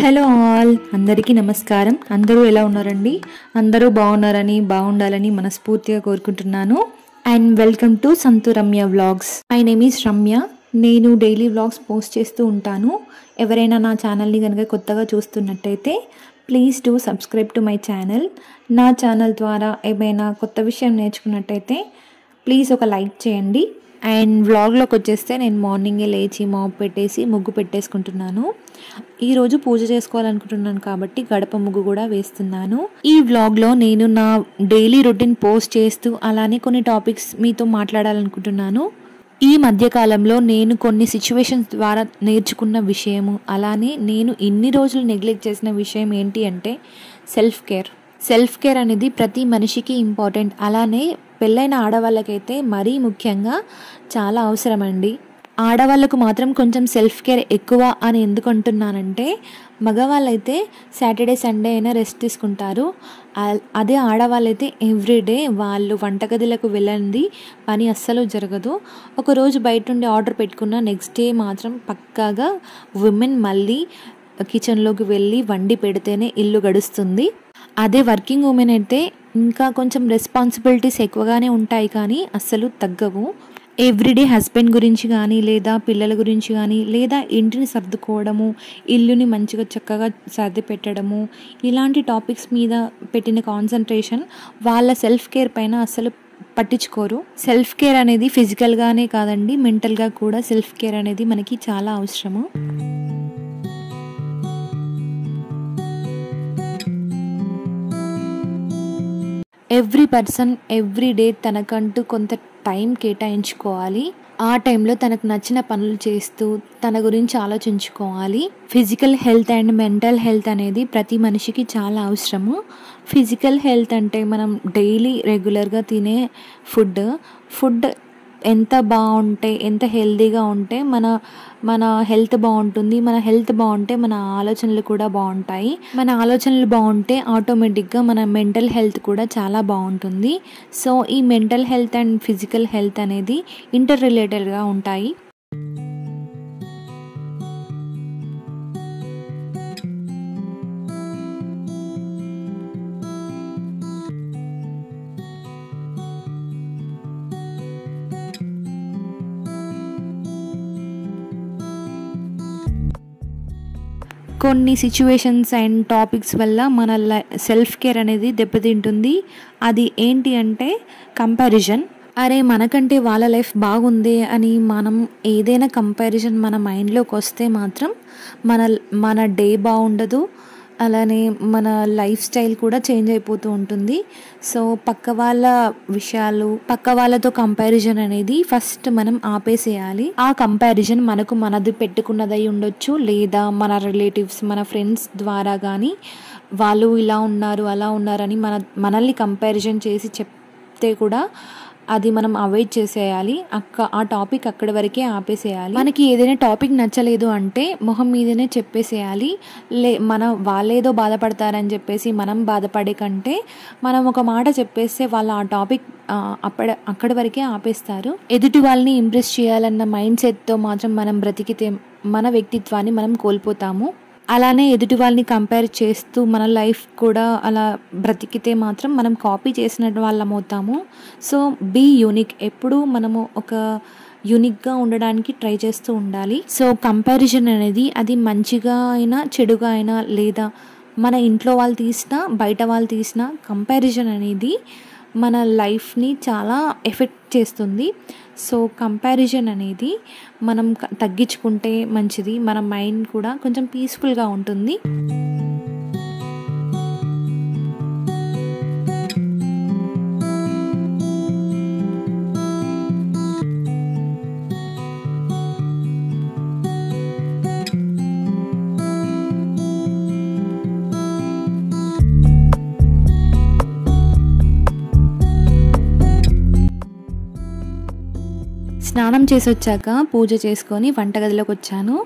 Hello all, అందరికీ నమస్కారం. అందరూ ఎలా ఉన్నారండి? అందరూ బాగుండాలని మనస్ఫూర్తిగా కోరుకుంటున్నాను. And welcome to Santhu Ramya vlogs. My name is Ramya. నేను డైలీ వ్లాగ్స్ పోస్ట్ చేస్తూ ఉంటాను. ఎవరైనా నా ఛానల్ని కనుక కొత్తగా చూస్తున్నట్టయితే please do subscribe to my channel. నా ఛానల్ ద్వారా ఏమైనా కొత్త విషయం నేర్చుకున్నట్టయితే ప్లీజ్ ఒక లైక్ చేయండి. అండ్ వ్లాగ్లోకి వచ్చేస్తే నేను మార్నింగే లేచి మాప్ పెట్టేసి ముగ్గు పెట్టేసుకుంటున్నాను. ఈరోజు పూజ చేసుకోవాలనుకుంటున్నాను కాబట్టి గడప ముగ్గు కూడా వేస్తున్నాను. ఈ వ్లాగ్లో నేను నా డైలీ రొటీన్ పోస్ట్ చేస్తూ అలానే కొన్ని టాపిక్స్ మీతో మాట్లాడాలనుకుంటున్నాను. ఈ మధ్యకాలంలో నేను కొన్ని సిచ్యువేషన్స్ ద్వారా నేర్చుకున్న విషయము, అలానే నేను ఇన్ని రోజులు నెగ్లెక్ట్ చేసిన విషయం ఏంటి అంటే సెల్ఫ్ కేర్ అనేది ప్రతి మనిషికి ఇంపార్టెంట్. అలానే పెళ్ళైన ఆడవాళ్ళకైతే మరీ ముఖ్యంగా చాలా అవసరమండి. ఆడవాళ్ళకు మాత్రం కొంచెం సెల్ఫ్ కేర్ ఎక్కువ అని ఎందుకు అంటున్నానంటే, మగవాళ్ళైతే సాటర్డే సండే అయినా రెస్ట్ తీసుకుంటారు. అదే ఆడవాళ్ళైతే ఎవ్రీడే వాళ్ళు వంటగదిలకు వెళ్ళండి పని అస్సలు జరగదు. ఒకరోజు బయట నుండి ఆర్డర్ పెట్టుకున్న నెక్స్ట్ డే మాత్రం పక్కాగా ఉమెన్ మళ్ళీ కిచెన్లోకి వెళ్ళి వండి పెడితేనే ఇల్లు గడుస్తుంది. అదే వర్కింగ్ ఉమెన్ అయితే ఇంకా కొంచెం రెస్పాన్సిబిలిటీస్ ఎక్కువగానే ఉంటాయి, కానీ అస్సలు తగ్గవు. ఎవ్రీడే హస్బెండ్ గురించి కానీ, లేదా పిల్లల గురించి కానీ, లేదా ఇంటిని సర్దుకోవడము, ఇల్లుని మంచిగా చక్కగా సర్ది పెట్టడము, ఇలాంటి టాపిక్స్ మీద పెట్టిన కాన్సన్ట్రేషన్ వాళ్ళ సెల్ఫ్ కేర్ పైన అస్సలు పట్టించుకోరు. సెల్ఫ్ కేర్ అనేది ఫిజికల్గానే కాదండి, మెంటల్గా కూడా సెల్ఫ్ కేర్ అనేది మనకి చాలా అవసరము. ఎవ్రీ పర్సన్ ఎవ్రీ డే తనకంటూ కొంత టైం కేటాయించుకోవాలి. ఆ టైంలో తనకు నచ్చిన పనులు చేస్తూ తన గురించి ఆలోచించుకోవాలి. Physical health and mental health అనేది ప్రతి మనిషికి చాలా అవసరము. ఫిజికల్ హెల్త్ అంటే మనం డైలీ రెగ్యులర్గా తినే ఫుడ్ ఎంత బాగుంటే, ఎంత హెల్తీగా ఉంటే మన హెల్త్ బాగుంటుంది. మన హెల్త్ బాగుంటే మన ఆలోచనలు కూడా బాగుంటాయి. మన ఆలోచనలు బాగుంటే ఆటోమేటిక్గా మన మెంటల్ హెల్త్ కూడా చాలా బాగుంటుంది. సో ఈ mental health and physical health అనేది ఇంటర్ రిలేటెడ్గా ఉంటాయి. కొన్ని సిచ్యువేషన్స్ అండ్ టాపిక్స్ వల్ల మన సెల్ఫ్ కేర్ అనేది దెబ్బతింటుంది. అది ఏంటి అంటే కంపారిజన్. అరే మనకంటే వాళ్ళ లైఫ్ బాగుంది అని మనం ఏదైనా కంపారిజన్ మన మైండ్లోకి వస్తే మాత్రం మన డే బాగుండదు. అలానే మన లైఫ్ స్టైల్ కూడా చేంజ్ అయిపోతూ ఉంటుంది. సో పక్క వాళ్ళతో కంపారిజన్ అనేది ఫస్ట్ మనం ఆపేసేయాలి. ఆ కంపారిజన్ మనది పెట్టుకున్నదై ఉండొచ్చు, లేదా మన రిలేటివ్స్, మన ఫ్రెండ్స్ ద్వారా కానీ వాళ్ళు ఇలా ఉన్నారు అలా ఉన్నారని మనల్ని కంపారిజన్ చేసి చెప్తే కూడా అది మనం అవాయిడ్ చేసేయాలి. ఆ టాపిక్ అక్కడి వరకే ఆపేసేయాలి. మనకి ఏదైనా టాపిక్ నచ్చలేదు అంటే మొహం మీదనే చెప్పేసేయాలి. వాళ్ళేదో బాధపడతారని చెప్పేసి మనం బాధపడే కంటే మనం ఒక మాట చెప్పేస్తే వాళ్ళు ఆ టాపిక్ అక్కడి వరకే ఆపేస్తారు. ఎదుటి వాళ్ళని ఇంప్రెస్ చేయాలన్న మైండ్ సెట్తో మాత్రం మనం బ్రతికితే మన వ్యక్తిత్వాన్ని మనం కోల్పోతాము. అలానే ఎదుటి వాళ్ళని కంపేర్ చేస్తూ మన లైఫ్ కూడా అలా బ్రతికితే మాత్రం మనం కాపీ చేసినట్టు వాళ్ళం అవుతాము. So be unique. ఎప్పుడూ మనము ఒక యూనిక్గా ఉండడానికి ట్రై చేస్తూ ఉండాలి. సో కంపారిజన్ అనేది అది మంచిగా అయినా చెడుగా అయినా, లేదా మన ఇంట్లో వాళ్ళు తీసినా బయట వాళ్ళు తీసినా కంపారిజన్ అనేది మన లైఫ్ని చాలా ఎఫెక్ట్ చేస్తుంది. సో కంపారిజన్ అనేది మనం తగ్గించుకుంటే మంచిది. మన మైండ్ కూడా కొంచెం పీస్ఫుల్గా ఉంటుంది. స్నానం చేసి వచ్చాక పూజ చేసుకొని వంటగదిలోకి వచ్చాను.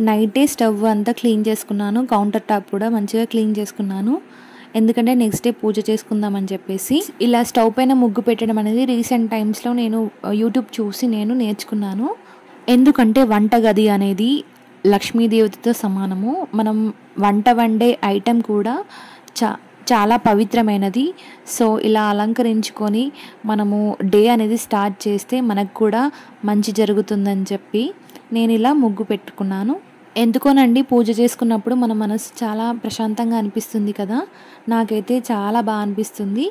నైటే స్టవ్ అంతా క్లీన్ చేసుకున్నాను. కౌంటర్ టాప్ కూడా మంచిగా క్లీన్ చేసుకున్నాను. ఎందుకంటే నెక్స్ట్ డే పూజ చేసుకుందామని చెప్పేసి. ఇలా స్టవ్ పైన ముగ్గు పెట్టడం అనేది రీసెంట్ టైమ్స్లో నేను యూట్యూబ్ చూసి నేను నేర్చుకున్నాను. ఎందుకంటే వంటగది అనేది లక్ష్మీదేవతతో సమానము. మనం వంట వండే ఐటెం కూడా చాలా పవిత్రమైనది. సో ఇలా అలంకరించుకొని మనము డే అనేది స్టార్ట్ చేస్తే మనకు కూడా మంచి జరుగుతుందని చెప్పి నేను ఇలా ముగ్గు పెట్టుకున్నాను. ఎందుకోనండి, పూజ చేసుకున్నప్పుడు మన మనసు చాలా ప్రశాంతంగా అనిపిస్తుంది కదా. నాకైతే చాలా బాగా అనిపిస్తుంది.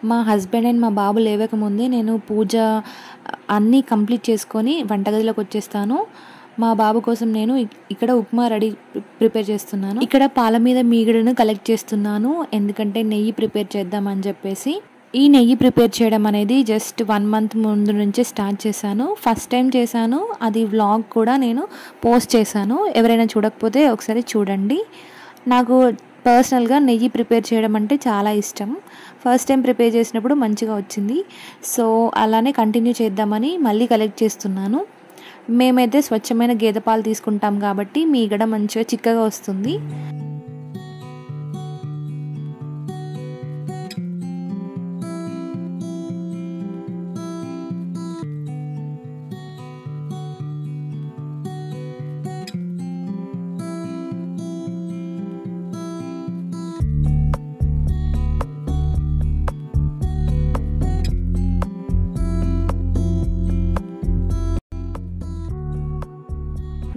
మా హస్బెండ్ అండ్ మా బాబు లేవకముందే నేను పూజ అన్నీ కంప్లీట్ చేసుకొని వంటగదిలోకి వచ్చేస్తాను. మా బాబు కోసం నేను ఇక్కడ ఉప్మా ప్రిపేర్ చేస్తున్నాను. ఇక్కడ పాల మీద మీగడను కలెక్ట్ చేస్తున్నాను, ఎందుకంటే నెయ్యి ప్రిపేర్ చేద్దామని చెప్పేసి. ఈ నెయ్యి ప్రిపేర్ చేయడం అనేది జస్ట్ 1 month ముందు నుంచే స్టార్ట్ చేశాను. ఫస్ట్ టైం చేశాను, అది వ్లాగ్ కూడా నేను పోస్ట్ చేశాను. ఎవరైనా చూడకపోతే ఒకసారి చూడండి. నాకు పర్సనల్గా నెయ్యి ప్రిపేర్ చేయడం అంటే చాలా ఇష్టం. ఫస్ట్ టైం ప్రిపేర్ చేసినప్పుడు మంచిగా వచ్చింది. సో అలానే కంటిన్యూ చేద్దామని మళ్ళీ కలెక్ట్ చేస్తున్నాను. మేమైతే స్వచ్ఛమైన గేదె పాలు తీసుకుంటాం కాబట్టి మీగడ మంచిగా చిక్కగా వస్తుంది.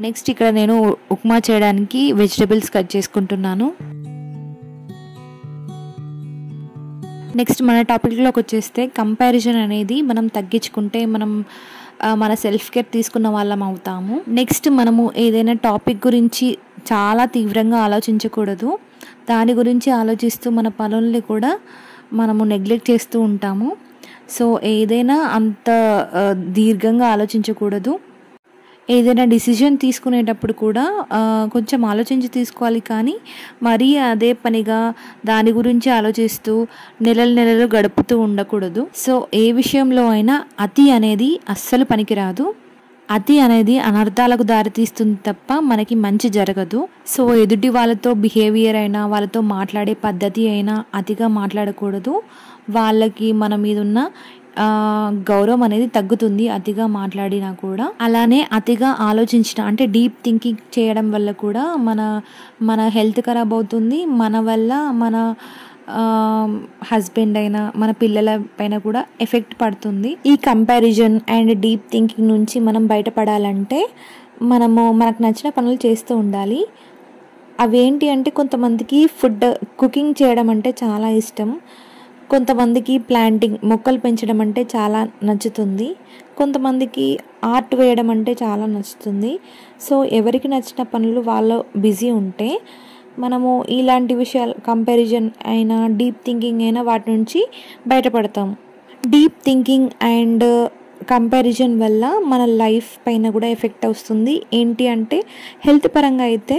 నెక్స్ట్ ఇక్కడ నేను ఉప్మా చేయడానికి వెజిటబుల్స్ కట్ చేసుకుంటున్నాను. నెక్స్ట్ మన టాపిక్లోకి వచ్చేస్తే కంపారిజన్ అనేది మనం తగ్గించుకుంటే మనం మన సెల్ఫ్ కేర్ తీసుకున్న వాళ్ళం అవుతాము. నెక్స్ట్ మనము ఏదైనా టాపిక్ గురించి చాలా తీవ్రంగా ఆలోచించకూడదు. దాని గురించి ఆలోచిస్తూ మన పనుల్ని కూడా మనము నెగ్లెక్ట్ చేస్తూ ఉంటాము. సో ఏదైనా అంత దీర్ఘంగా ఆలోచించకూడదు. ఏదైనా డిసిజన్ తీసుకునేటప్పుడు కూడా కొంచెం ఆలోచించి తీసుకోవాలి, కానీ మరీ అదే పనిగా దాని గురించి ఆలోచిస్తూ నెలలు గడుపుతూ ఉండకూడదు. సో ఏ విషయంలో అయినా అతి అనేది అస్సలు పనికిరాదు. అతి అనేది అనర్థాలకు దారితీస్తుంది తప్ప మనకి మంచి జరగదు. సో ఎదుటి వాళ్ళతో బిహేవియర్ అయినా, వాళ్ళతో మాట్లాడే పద్ధతి అయినా అతిగా మాట్లాడకూడదు. వాళ్ళకి మన మీద ఉన్న గౌరవం అనేది తగ్గుతుంది అతిగా మాట్లాడినా కూడా. అలానే అతిగా ఆలోచించిన అంటే డీప్ థింకింగ్ చేయడం వల్ల కూడా మన హెల్త్ ఖరాబ్ అవుతుంది. మన వల్ల మన హస్బెండ్ అయినా మన పిల్లల పైన కూడా ఎఫెక్ట్ పడుతుంది. ఈ కంపారిజన్ అండ్ డీప్ థింకింగ్ నుంచి మనం బయటపడాలంటే మనకు నచ్చిన పనులు చేస్తూ ఉండాలి. అవేంటి అంటే, కొంతమందికి కుకింగ్ చేయడం అంటే చాలా ఇష్టం. కొంతమందికి ప్లాంటింగ్ మొక్కలు పెంచడం అంటే చాలా నచ్చుతుంది. కొంతమందికి ఆర్ట్ వేయడం అంటే చాలా నచ్చుతుంది. సో ఎవరికి నచ్చిన పనులు వాళ్ళు బిజీ ఉంటే మనము ఇలాంటి విషయాలు కంపారిజన్ అయినా డీప్ థింకింగ్ అయినా వాటి నుంచి బయటపడతాం. డీప్ థింకింగ్ అండ్ కంపారిజన్ వల్ల మన లైఫ్ పైన కూడా ఎఫెక్ట్ వస్తుంది. ఏంటి అంటే, హెల్త్ పరంగా అయితే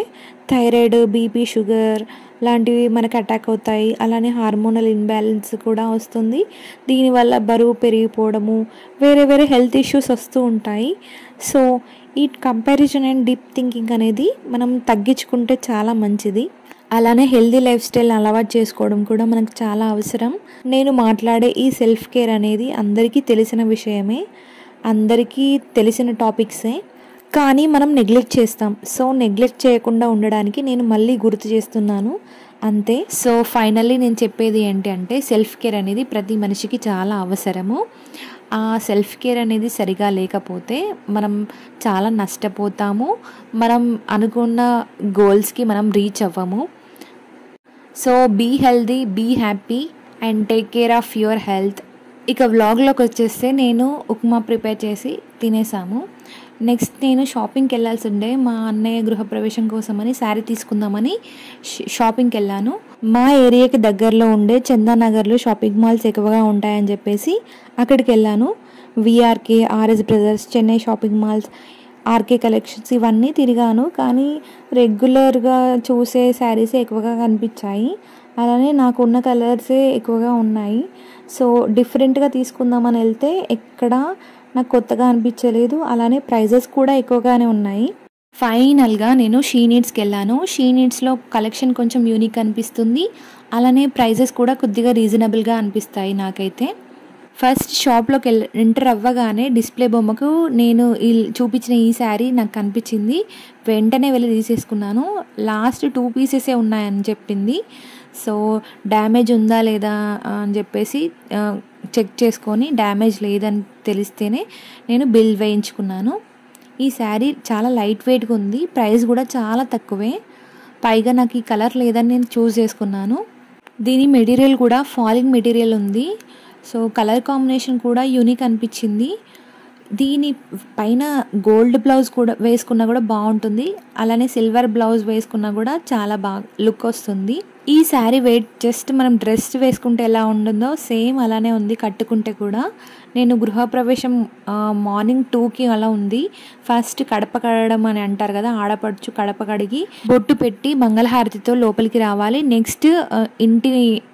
థైరాయిడ్, బీపీ, షుగర్ లాంటివి మనకు అటాక్ అవుతాయి. అలానే హార్మోనల్ ఇన్బ్యాలెన్స్ కూడా వస్తుంది. దీనివల్ల బరువు పెరిగిపోవడము, వేరే హెల్త్ ఇష్యూస్ వస్తూ ఉంటాయి. సో ఈ కంపారిజన్ అండ్ డీప్ థింకింగ్ అనేది మనం తగ్గించుకుంటే చాలా మంచిది. అలానే హెల్దీ లైఫ్ స్టైల్ అలవాటు చేసుకోవడం కూడా మనకు చాలా అవసరం. నేను మాట్లాడే ఈ సెల్ఫ్ కేర్ అనేది అందరికీ తెలిసిన విషయమే, అందరికీ తెలిసిన టాపిక్సే, కానీ మనం నెగ్లెక్ట్ చేస్తాం. సో నెగ్లెక్ట్ చేయకుండా ఉండడానికి నేను మళ్ళీ గుర్తు చేస్తున్నాను అంతే. సో ఫైనల్లీ నేను చెప్పేది ఏంటి అంటే, సెల్ఫ్ కేర్ అనేది ప్రతి మనిషికి చాలా అవసరము. ఆ సెల్ఫ్ కేర్ అనేది సరిగా లేకపోతే మనం చాలా నష్టపోతాము. మనం అనుకున్న గోల్స్కి మనం రీచ్ అవ్వము. So be healthy, be happy and take care of your health. ఇక వ్లాగ్లోకి వచ్చేస్తే నేను ఉప్మా ప్రిపేర్ చేసి తినేసాము. నెక్స్ట్ నేను షాపింగ్కి వెళ్ళాల్సి ఉండే, మా అన్నయ్య గృహప్రవేశం కోసమని శారీ తీసుకుందామని షాపింగ్కి వెళ్ళాను. మా ఏరియాకి దగ్గరలో ఉండే చందానగర్లో షాపింగ్ మాల్స్ ఎక్కువగా ఉంటాయని చెప్పేసి అక్కడికి వెళ్ళాను. VRK, RS Brothers, Chennai shopping malls, RK collections ఇవన్నీ తిరిగాను. కానీ రెగ్యులర్గా చూసే శారీసే ఎక్కువగా కనిపించాయి. అలానే నాకు ఉన్న కలర్సే ఎక్కువగా ఉన్నాయి. సో డిఫరెంట్గా తీసుకుందామని వెళ్తే ఎక్కడ నాకు కొత్తగా అనిపించలేదు. అలానే ప్రైజెస్ కూడా ఎక్కువగానే ఉన్నాయి. ఫైనల్గా నేను షీ నీడ్స్కి వెళ్ళాను. షీ నీడ్స్లో కలెక్షన్ కొంచెం యూనిక్ అనిపిస్తుంది. అలానే ప్రైజెస్ కూడా కొద్దిగా రీజనబుల్గా అనిపిస్తాయి నాకైతే. ఫస్ట్ షాప్లోకి ఎంటర్ అవ్వగానే డిస్ప్లే బొమ్మకు నేను చూపించిన ఈ శారీ నాకు కనిపించింది. వెంటనే వెళ్ళి తీసేసుకున్నాను. లాస్ట్ 2 పీసెసే ఉన్నాయని చెప్పింది. సో డ్యామేజ్ ఉందా లేదా అని చెప్పేసి చెక్ చేసుకొని డ్యామేజ్ లేదని తెలిస్తేనే నేను బిల్ వేయించుకున్నాను. ఈ శారీ చాలా లైట్ వెయిట్గా ఉంది. ప్రైస్ కూడా చాలా తక్కువే. పైగా నాకు ఈ కలర్ లేదని నేను చూస్ చేసుకున్నాను. దీని మెటీరియల్ కూడా ఫాలింగ్ మెటీరియల్ ఉంది. సో కలర్ కాంబినేషన్ కూడా యూనిక్ అనిపించింది. దీని పైన గోల్డ్ బ్లౌజ్ కూడా వేసుకున్నా కూడా బాగుంటుంది. అలానే సిల్వర్ బ్లౌజ్ వేసుకున్నా కూడా చాలా బాగా లుక్ వస్తుంది. ఈ శారీ వెయిట్ జస్ట్ మనం డ్రెస్ వేసుకుంటే ఎలా ఉంటుందో సేమ్ అలానే ఉంది కట్టుకుంటే కూడా. నేను గృహప్రవేశం మార్నింగ్ 2కి అలా ఉంది. ఫస్ట్ కడప కడగడం అని అంటారు కదా, ఆడపడుచు కడప కడిగి బొట్టు పెట్టి మంగళహారతితో లోపలికి రావాలి. నెక్స్ట్ ఇంటి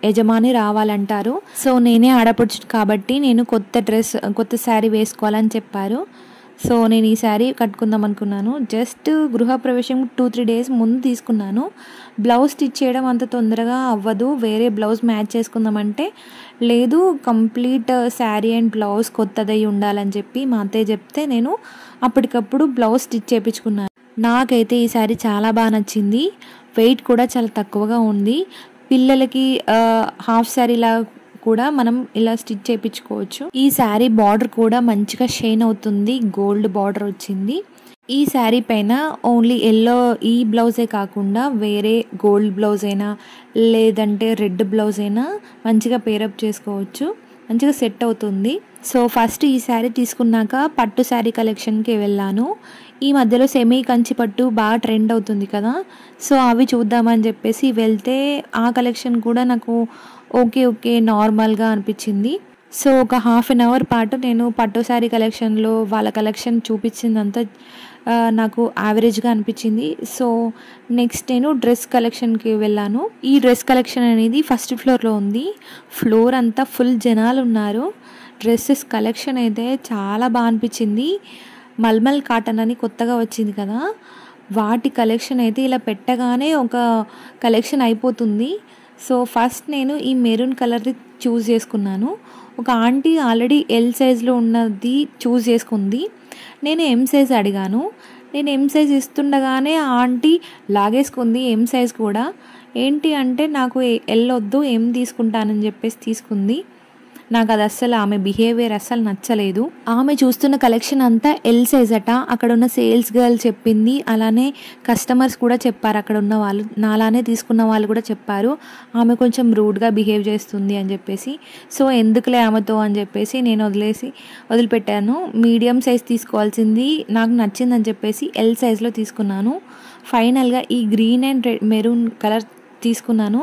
యజమాని రావాలంటారు. సో నేనే ఆడపడుచు కాబట్టి నేను కొత్త శారీ వేసుకోవాలని చెప్పారు. సో నేను ఈ శారీ కట్టుకుందాం అనుకున్నాను. జస్ట్ గృహప్రవేశం 2-3 డేస్ ముందు తీసుకున్నాను. బ్లౌజ్ స్టిచ్ చేయడం అంత తొందరగా అవ్వదు. వేరే బ్లౌజ్ మ్యాచ్ చేసుకుందామంటే లేదు, కంప్లీట్ శారీ అండ్ బ్లౌజ్ కొత్తదై ఉండాలని చెప్పి మా అత్తయ్య చెప్తే నేను అప్పటికప్పుడు బ్లౌజ్ స్టిచ్ చేయించుకున్నాను. నాకైతే ఈ శారీ చాలా బాగా నచ్చింది. వెయిట్ కూడా చాలా తక్కువగా ఉంది. పిల్లలకి హాఫ్ శారీలా కూడా మనం ఇలా స్టిచ్ చేయించుకోవచ్చు. ఈ శారీ బార్డర్ కూడా మంచిగా షైన్ అవుతుంది. గోల్డ్ బార్డర్ వచ్చింది. ఈ శారీ పైన ఓన్లీ ఎల్లో ఈ బ్లౌజే కాకుండా వేరే గోల్డ్ బ్లౌజ్ అయినా లేదంటే రెడ్ బ్లౌజ్ అయినా మంచిగా పేరప్ చేసుకోవచ్చు. మంచిగా సెట్ అవుతుంది. సో ఫస్ట్ ఈ శారీ తీసుకున్నాక పట్టు శారీ కలెక్షన్కి వెళ్ళాను. ఈ మధ్యలో సెమీ కంచి పట్టు బాగా ట్రెండ్ అవుతుంది కదా, సో అవి చూద్దామని చెప్పేసి వెళ్తే ఆ కలెక్షన్ కూడా నాకు ఓకే నార్మల్గా అనిపించింది. సో ఒక హాఫ్ అన్ అవర్ పాటు నేను పట్టు శారీ కలెక్షన్లో వాళ్ళ కలెక్షన్ చూపించిందంతా నాకు యావరేజ్గా అనిపించింది. సో నెక్స్ట్ నేను డ్రెస్ కలెక్షన్కి వెళ్ళాను. ఈ డ్రెస్ కలెక్షన్ అనేది ఫస్ట్ ఫ్లోర్లో ఉంది. ఫ్లోర్ అంతా ఫుల్ జనాలు ఉన్నారు. డ్రెస్సెస్ కలెక్షన్ అయితే చాలా బాగా అనిపించింది. మల్మల్ కాటన్ అని కొత్తగా వచ్చింది కదా, వాటి కలెక్షన్ అయితే ఇలా పెట్టగానే ఒక కలెక్షన్ అయిపోతుంది. సో ఫస్ట్ నేను ఈ మెరూన్ కలర్ది చూస్ చేసుకున్నాను. ఒక ఆంటీ ఆల్రెడీ ఎల్ సైజ్లో ఉన్నది చూస్ చేసుకుంది. నేను ఎం సైజ్ అడిగాను. నేను ఎం సైజ్ ఇస్తుండగానే ఆ ఆంటీ లాగేసుకుంది ఎం సైజ్ కూడా. ఏంటి అంటే నాకు ఎల్ వద్దు ఎం తీసుకుంటానని చెప్పేసి తీసుకుంది. నాకు అది అస్సలు ఆమె బిహేవియర్ అస్సలు నచ్చలేదు. ఆమె చూస్తున్న కలెక్షన్ అంతా ఎల్ సైజ్ అట. అక్కడ ఉన్న సేల్స్ గర్ల్ చెప్పింది, అలానే కస్టమర్స్ కూడా చెప్పారు. అక్కడ ఉన్న వాళ్ళు, నాలానే తీసుకున్న వాళ్ళు కూడా చెప్పారు ఆమె కొంచెం రూడ్గా బిహేవ్ చేస్తుంది అని చెప్పేసి. సో ఎందుకులే ఆమెతో అని చెప్పేసి నేను వదిలిపెట్టాను. మీడియం సైజ్ తీసుకోవాల్సింది నాకు నచ్చిందని చెప్పేసి ఎల్ సైజ్లో తీసుకున్నాను. ఫైనల్గా ఈ green and red maroon colour తీసుకున్నాను.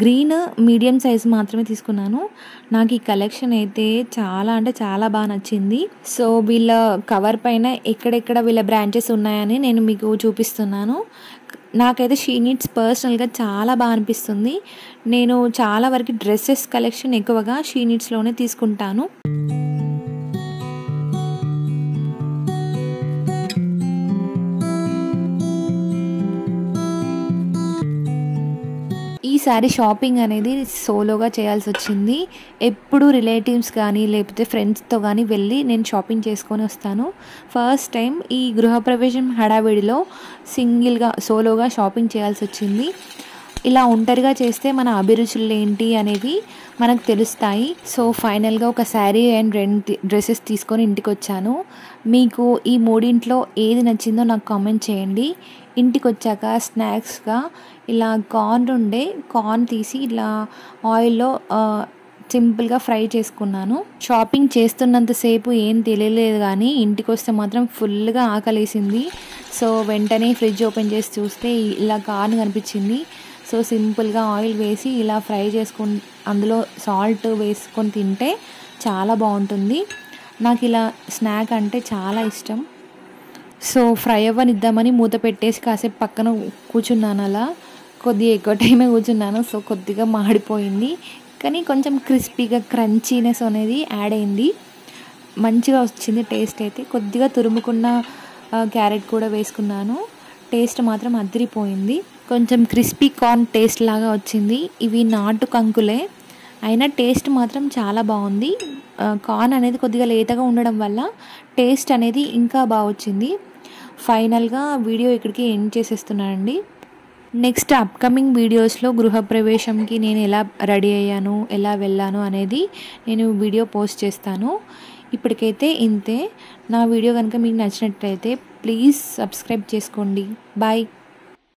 గ్రీన్ మీడియం సైజ్ మాత్రమే తీసుకున్నాను. నాకు ఈ కలెక్షన్ అయితే చాలా అంటే చాలా బాగా నచ్చింది. సో వీళ్ళ కవర్ పైన ఎక్కడెక్కడ వీళ్ళ బ్రాంచెస్ ఉన్నాయని నేను మీకు చూపిస్తున్నాను. నాకైతే షీ నీడ్స్ పర్సనల్గా చాలా బాగా అనిపిస్తుంది. నేను చాలా వరకు డ్రెస్సెస్ కలెక్షన్ ఎక్కువగా షీ నీడ్స్లోనే తీసుకుంటాను. ఈసారి షాపింగ్ అనేది సోలోగా చేయాల్సి వచ్చింది. ఎప్పుడు రిలేటివ్స్ కానీ లేకపోతే ఫ్రెండ్స్తో కానీ వెళ్ళి నేను షాపింగ్ చేసుకొని వస్తాను. ఫస్ట్ టైం ఈ గృహప్రవేశం హడావిడిలో సింగిల్గా సోలోగా షాపింగ్ చేయాల్సి వచ్చింది. ఇలా ఒంటరిగా చేస్తే మన అభిరుచులు ఏంటి అనేవి మనకు తెలుస్తాయి. సో ఫైనల్గా ఒక శారీ అండ్ 2 డ్రెస్సెస్ తీసుకొని ఇంటికి వచ్చాను. మీకు ఈ మూడింట్లో ఏది నచ్చిందో నాకు కామెంట్ చేయండి. ఇంటికి వచ్చాక స్నాక్స్గా ఇలా కార్న్ తీసి ఇలా ఆయిల్లో సింపుల్గా ఫ్రై చేసుకున్నాను. షాపింగ్ చేస్తున్నంతసేపు ఏం తెలియలేదు, కానీ ఇంటికి వస్తే మాత్రం ఫుల్గా ఆకలేసింది. సో వెంటనే ఫ్రిడ్జ్ ఓపెన్ చేసి చూస్తే ఇలా కార్న్ కనిపించింది. సో సింపుల్గా ఆయిల్ వేసి ఇలా ఫ్రై చేసుకొని అందులో సాల్ట్ వేసుకొని తింటే చాలా బాగుంటుంది. నాకు ఇలా స్నాక్ అంటే చాలా ఇష్టం. సో ఫ్రై అవ్వనిద్దామని మూత పెట్టేసి కాసేపు పక్కన కూర్చున్నాను. అలా కొద్దిగా ఎక్కువ టైమే కూర్చున్నాను. సో కొద్దిగా మాడిపోయింది, కానీ కొంచెం క్రిస్పీగా క్రంచీనెస్ అనేది యాడ్ అయింది. మంచిగా వచ్చింది టేస్ట్ అయితే. కొద్దిగా తురుముకున్న క్యారెట్ కూడా వేసుకున్నాను. టేస్ట్ మాత్రం అదిరిపోయింది. కొంచెం క్రిస్పీ కార్న్ టేస్ట్ లాగా వచ్చింది. ఇవి నాటు కంకులే. అయినా టేస్ట్ మాత్రం చాలా బాగుంది. కార్న్ అనేది కొద్దిగా లేతగా ఉండడం వల్ల టేస్ట్ అనేది ఇంకా బాగా వచ్చింది. ఫైనల్గా వీడియో ఇక్కడికి ఎండ్ చేసేస్తున్నానండి. నెక్స్ట్ అప్కమింగ్ వీడియోస్లో గృహప్రవేశంకి నేను ఎలా రెడీ అయ్యాను, ఎలా వెళ్ళాను అనేది నేను వీడియో పోస్ట్ చేస్తాను. ఇప్పటికైతే ఇంతే. నా వీడియో కనుక మీకు నచ్చినట్లయితే ప్లీజ్ సబ్స్క్రైబ్ చేసుకోండి. బాయ్.